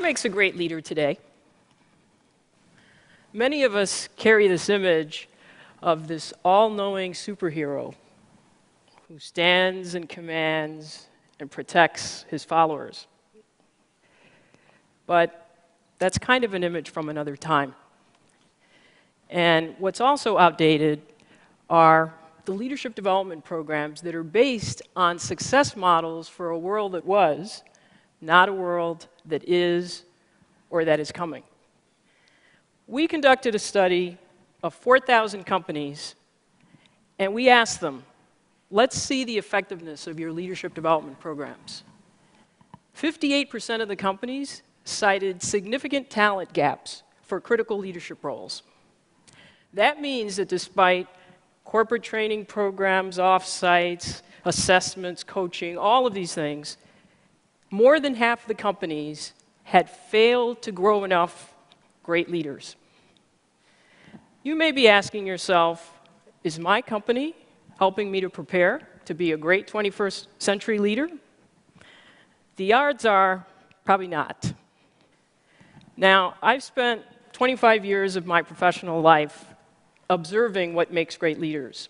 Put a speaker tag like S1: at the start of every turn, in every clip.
S1: makes a great leader today? Many of us carry this image of this all-knowing superhero who stands and commands and protects his followers. But that's kind of an image from another time. And what's also outdated are the leadership development programs that are based on success models for a world that was, not a world that is or that is coming. We conducted a study of 4,000 companies, and we asked them, let's see the effectiveness of your leadership development programs. 58% of the companies cited significant talent gaps for critical leadership roles. That means that despite corporate training programs, off-sites, assessments, coaching, all of these things, more than half of the companies had failed to grow enough great leaders. You may be asking yourself, is my company helping me to prepare to be a great 21st century leader? The odds are probably not. Now, I've spent 25 years of my professional life observing what makes great leaders.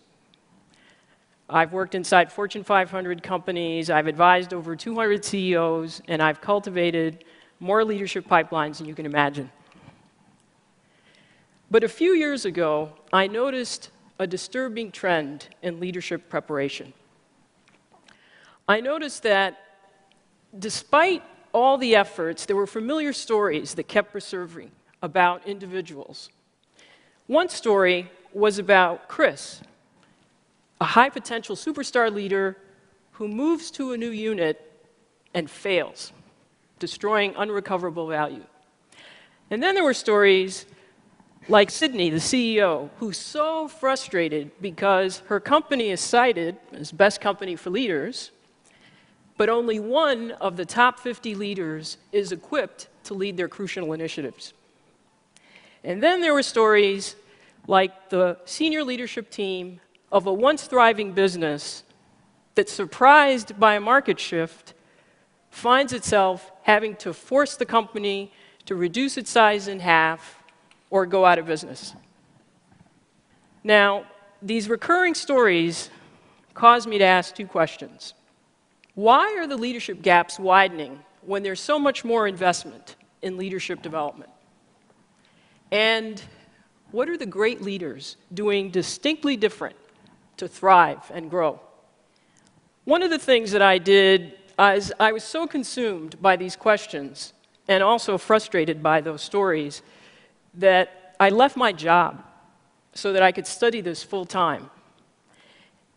S1: I've worked inside Fortune 500 companies, I've advised over 200 CEOs, and I've cultivated more leadership pipelines than you can imagine. But a few years ago, I noticed a disturbing trend in leadership preparation. I noticed that despite all the efforts, there were familiar stories that kept resurfacing about individuals. One story was about Chris, a high-potential superstar leader who moves to a new unit and fails, destroying unrecoverable value. And then there were stories like Sydney, the CEO, who's so frustrated because her company is cited as best company for leaders, but only one of the top 50 leaders is equipped to lead their crucial initiatives. And then there were stories like the senior leadership team of a once thriving business that, surprised by a market shift, finds itself having to force the company to reduce its size in half or go out of business. Now, these recurring stories cause me to ask two questions. Why are the leadership gaps widening when there's so much more investment in leadership development? And what are the great leaders doing distinctly different to thrive and grow? One of the things that I did is I was so consumed by these questions and also frustrated by those stories that I left my job so that I could study this full time.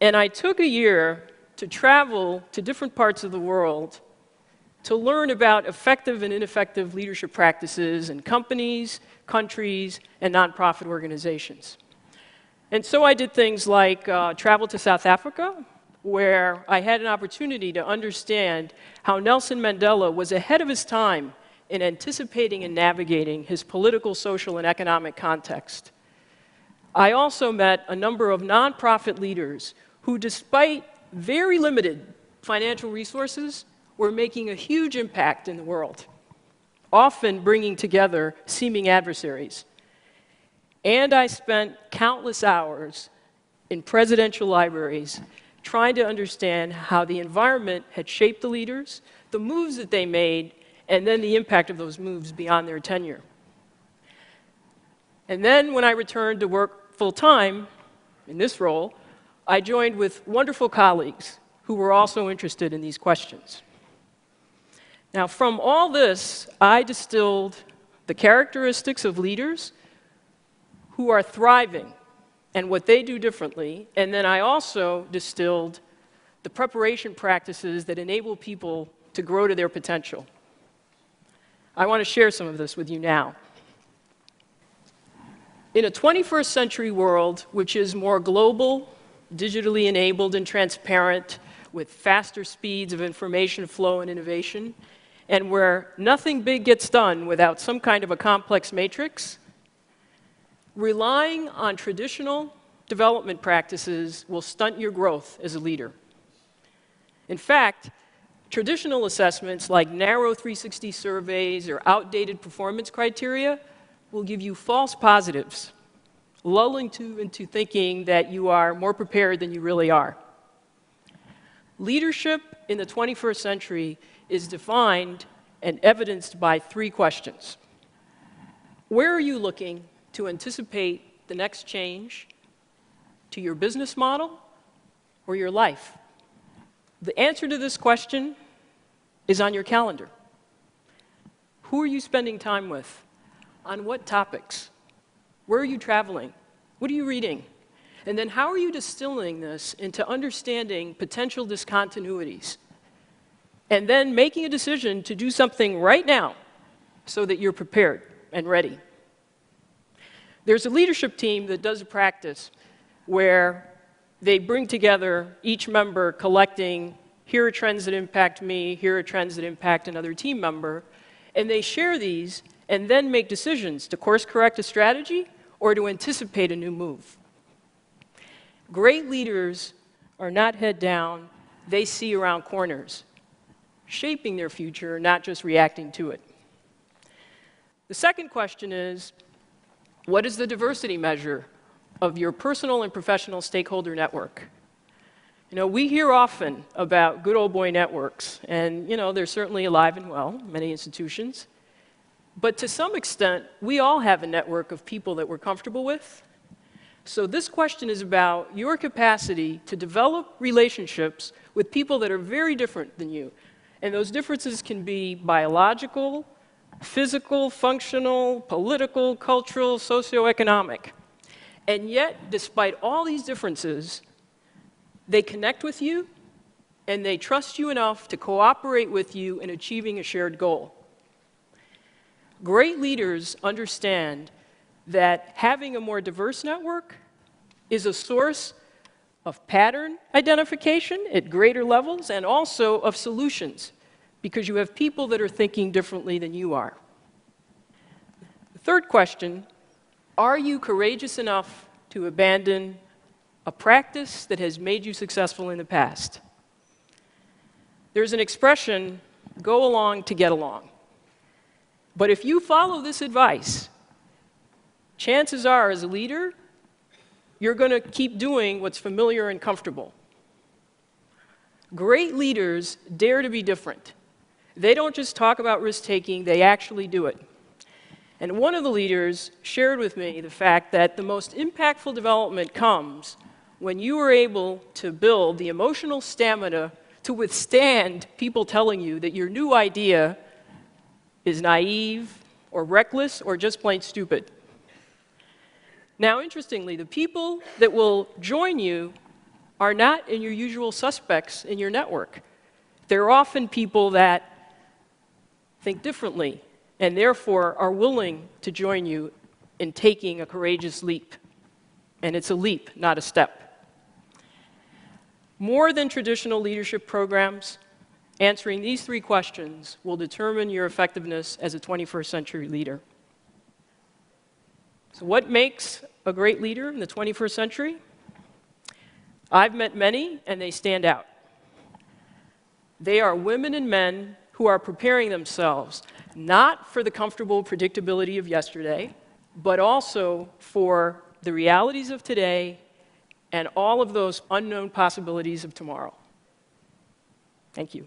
S1: And I took a year to travel to different parts of the world to learn about effective and ineffective leadership practices in companies, countries, and nonprofit organizations. And so I did things like travel to South Africa, where I had an opportunity to understand how Nelson Mandela was ahead of his time in anticipating and navigating his political, social, and economic context. I also met a number of nonprofit leaders who, despite very limited financial resources, were making a huge impact in the world, often bringing together seeming adversaries. And I spent countless hours in presidential libraries trying to understand how the environment had shaped the leaders, the moves that they made, and then the impact of those moves beyond their tenure. And then when I returned to work full-time in this role, I joined with wonderful colleagues who were also interested in these questions. Now, from all this, I distilled the characteristics of leaders who are thriving and what they do differently, and then I also distilled the preparation practices that enable people to grow to their potential. I want to share some of this with you now. In a 21st century world, which is more global, digitally enabled and transparent, with faster speeds of information flow and innovation, and where nothing big gets done without some kind of a complex matrix, relying on traditional development practices will stunt your growth as a leader. In fact, Traditional assessments like narrow 360 surveys or outdated performance criteria will give you false positives, lulling you into thinking that you are more prepared than you really are. Leadership in the 21st century is defined and evidenced by 3 questions. Where are you looking to anticipate the next change to your business model or your life? The answer to this question is on your calendar. Who are you spending time with? On what topics? Where are you traveling? What are you reading? And then how are you distilling this into understanding potential discontinuities? And then making a decision to do something right now so that you're prepared and ready. There's a leadership team that does a practice where they bring together each member collecting, here are trends that impact me, here are trends that impact another team member, and they share these and then make decisions to course correct a strategy or to anticipate a new move. Great leaders are not head down, they see around corners, shaping their future, not just reacting to it. The second question is, what is the diversity measure of your personal and professional stakeholder network? You know, we hear often about good old boy networks, and you know, they're certainly alive and well, many institutions. But to some extent, we all have a network of people that we're comfortable with. So this question is about your capacity to develop relationships with people that are very different than you. And those differences can be biological, physical, functional, political, cultural, socioeconomic. And yet, despite all these differences, they connect with you and they trust you enough to cooperate with you in achieving a shared goal. Great leaders understand that having a more diverse network is a source of pattern identification at greater levels and also of solutions, because you have people that are thinking differently than you are. The third question, are you courageous enough to abandon a practice that has made you successful in the past? There's an expression, go along to get along. But if you follow this advice, chances are, as a leader, you're going to keep doing what's familiar and comfortable. Great leaders dare to be different. They don't just talk about risk-taking, they actually do it. And one of the leaders shared with me the fact that the most impactful development comes when you are able to build the emotional stamina to withstand people telling you that your new idea is naive or reckless or just plain stupid. Now, interestingly, the people that will join you are not in your usual suspects in your network. They're often people that think differently and therefore are willing to join you in taking a courageous leap. And it's a leap, not a step. More than traditional leadership programs, answering these 3 questions will determine your effectiveness as a 21st century leader. So what makes a great leader in the 21st century? I've met many, and they stand out. They are women and men who are preparing themselves, not for the comfortable predictability of yesterday, but also for the realities of today and all of those unknown possibilities of tomorrow. Thank you.